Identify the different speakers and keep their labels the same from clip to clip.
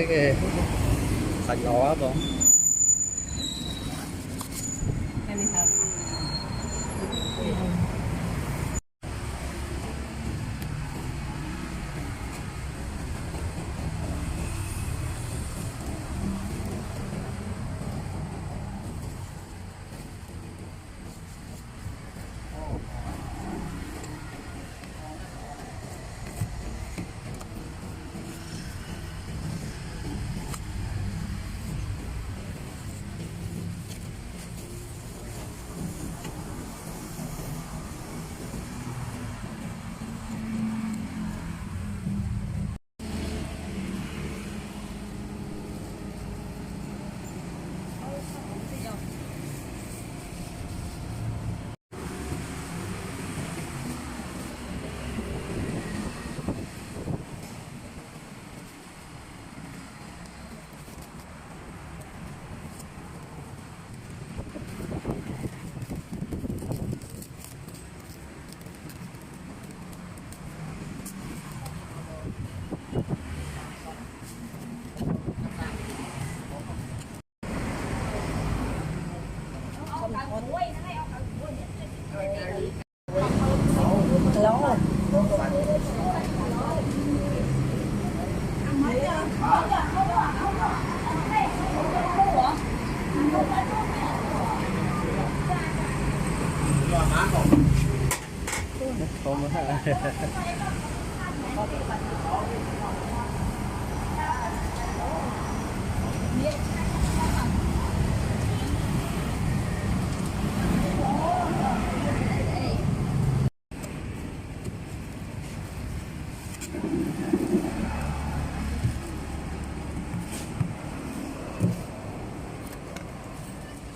Speaker 1: kìa. Sạch ló không?
Speaker 2: Em đi thở.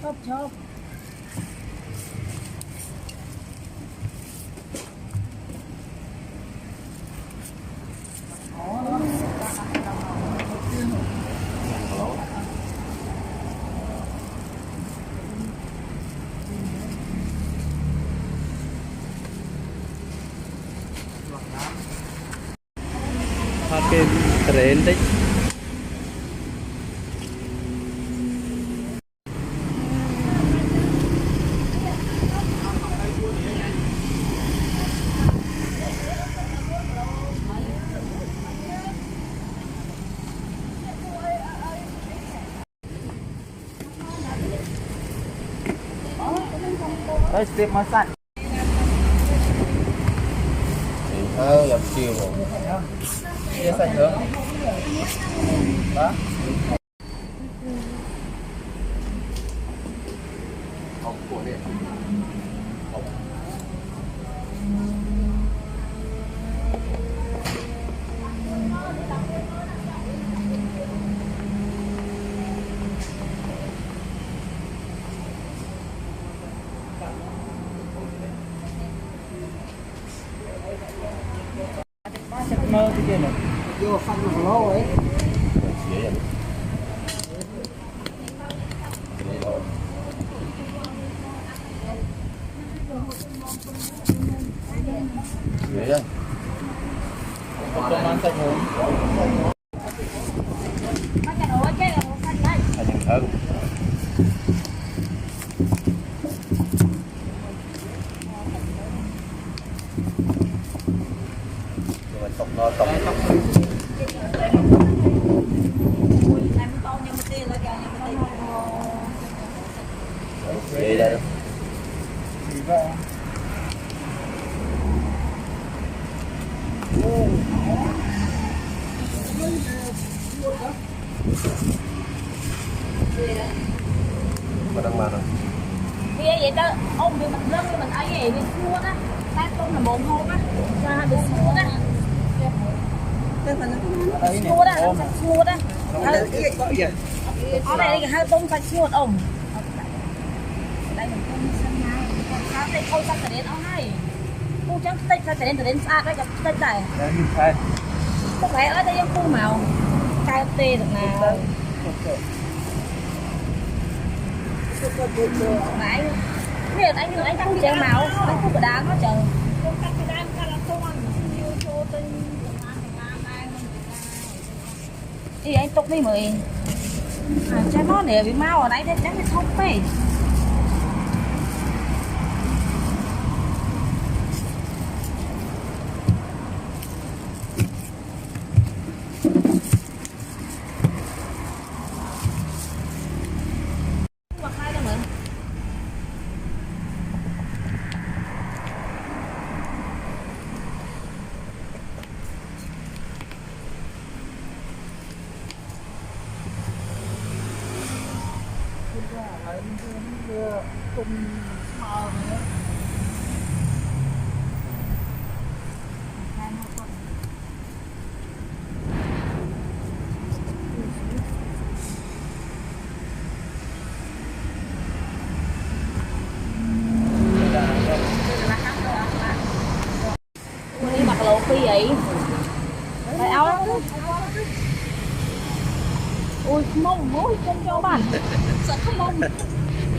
Speaker 1: Không
Speaker 2: chốt.
Speaker 1: pakai tren đấy.
Speaker 3: Ơi, step mà sạch. Gặp chiều rồi. Chia sạch nữa. Đó. Học của điện. Học. Mơ thế kia này. Vô phân một lô ấy. Vậy đây. Không ăn sạch hồn. Thành thân. Rồi tổng nó tổng. Vậy đây. Mà đang màn rồi.
Speaker 2: Kia vậy đó, ông bị mình lưng mình ấy vậy bị xua đó. Ta tôm là một hôm á, ra bị xua đó. Xua đó, xua đó. Ở đây hai tôm sạch xua ông. Đây mình tôm xanh này. Sao đây không sạch đến ông này. Cô chẳng tích sạch đến xa cái tích này. Không phải ở đây em khu màu. Cà tê được nào. Đấy. Bây giờ anh đang chơi màu, anh không có đá nó chờ. Ý anh tục đi mới cho nó để bị mau ở đấy để tránh không về
Speaker 3: cùng mờ nữa.
Speaker 2: đi mặc lộ phi vậy phải áo lắm ui mông mối không cho bạn sợ không mông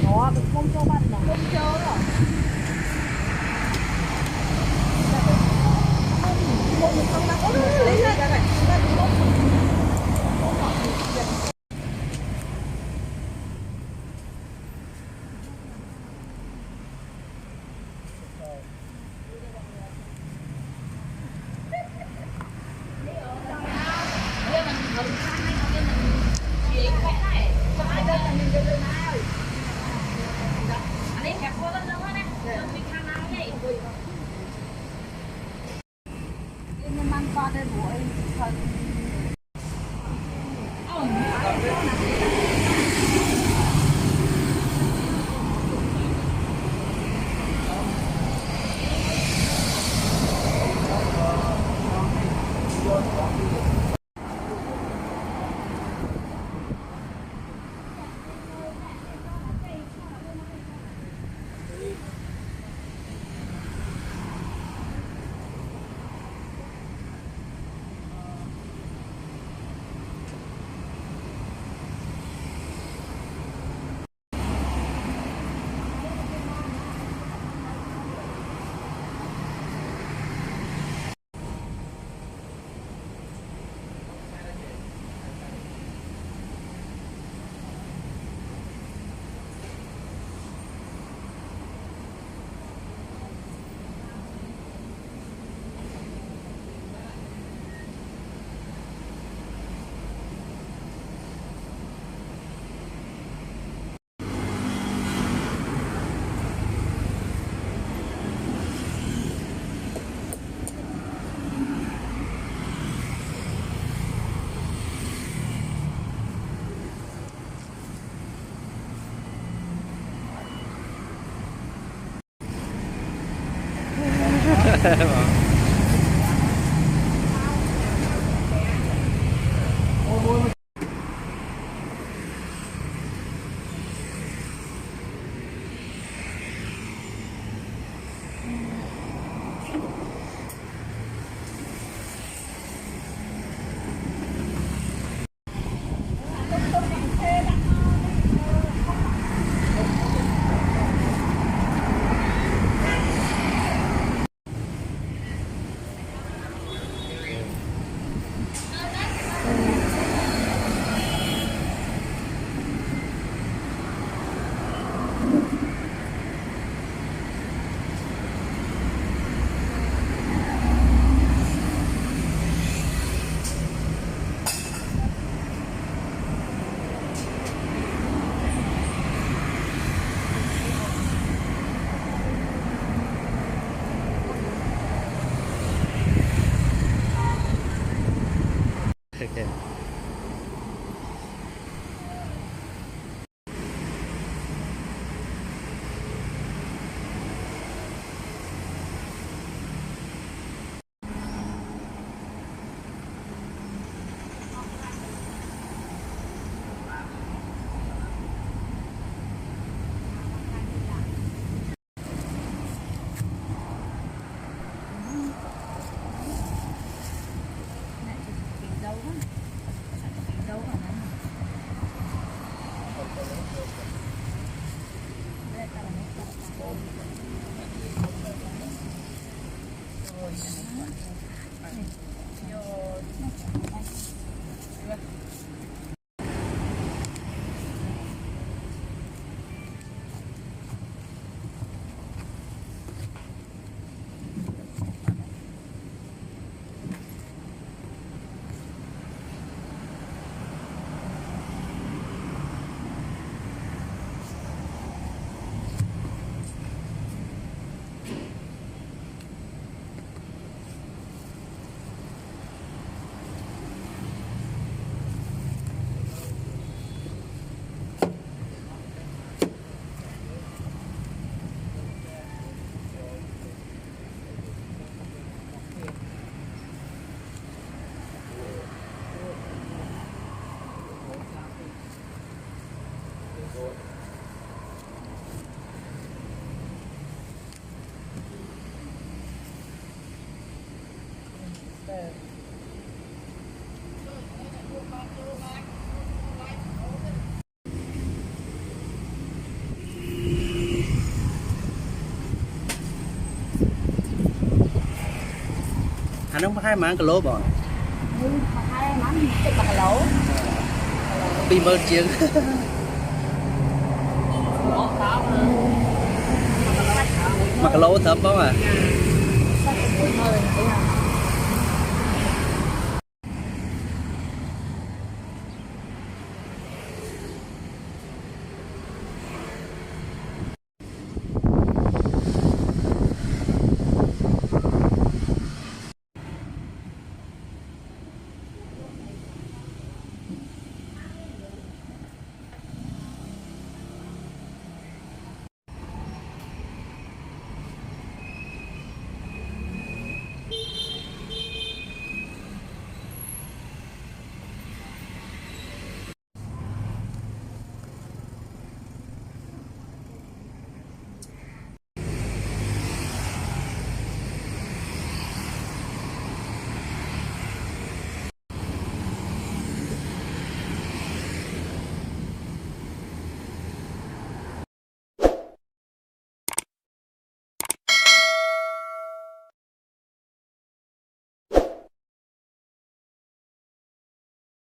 Speaker 2: đó không cho bạn là không cho rồi không đã có lấy ra cả
Speaker 1: Okay. Anh không phải mang cái lô bỏ.
Speaker 2: Hai mắm cái bạc lẩu.
Speaker 1: Bị mơ chiếng. Mà cái lô thấp không à?
Speaker 2: Sao cũng muốn mời